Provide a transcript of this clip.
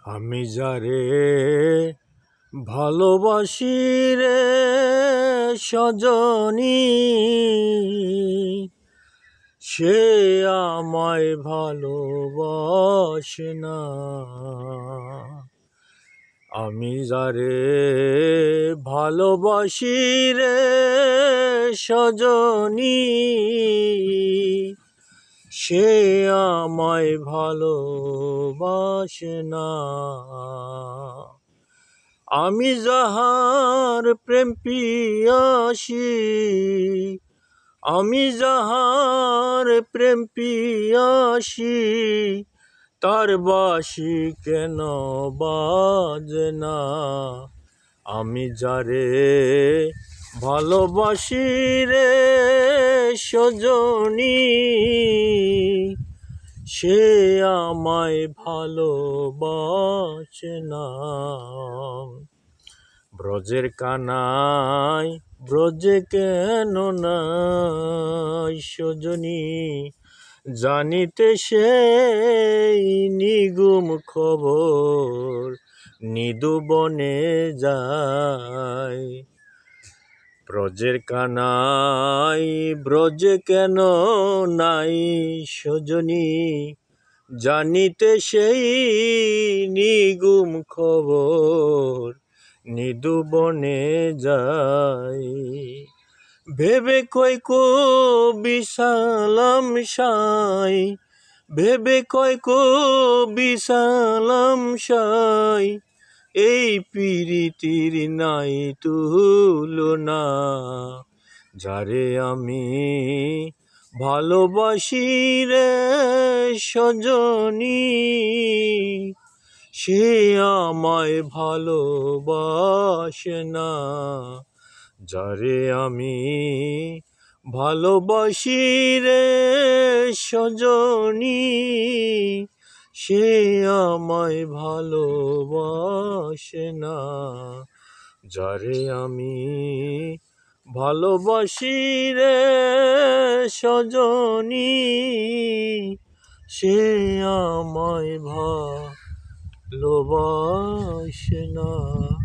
আমি যারে ভালোবাসি রে সজনী, সে আমায় ভালোবাসে না। আমি যারে ভালোবাসি রে সজনী, সে আমায় ভালোবাসে না। আমি যাহার প্রেম পিয়াসী, আমি যাহার প্রেম পিয়াসী, তার বাঁশি কেন বাজে না। আমি যারে ভালোবাসি রে সজনী, সে আমায় ভালোবাসে না। ব্রজের কানাই ব্রজে কেন নাই সজনী, জানিতে সেই নিগুম খবর নিদু বনে যায়। ব্রজের কানাই ব্রজে কেন নাই সজনী, জানিতে সেই নিগুম খবর নিদু বনে যায়। ভেবে কই কবি সালাম সাই, ভেবে কই কবি সালাম সাই, এই প্রীতির নাই তুলনা। যারে আমি ভালোবাসি রে সজনী, সে আমায় ভালোবাসে না। যারে আমি ভালোবাসি রে সজনী, সে আমায় ভালোবাসে না। যারে আমি ভালোবাসি রে সজনী, সে আমায় ভালোবাসে না।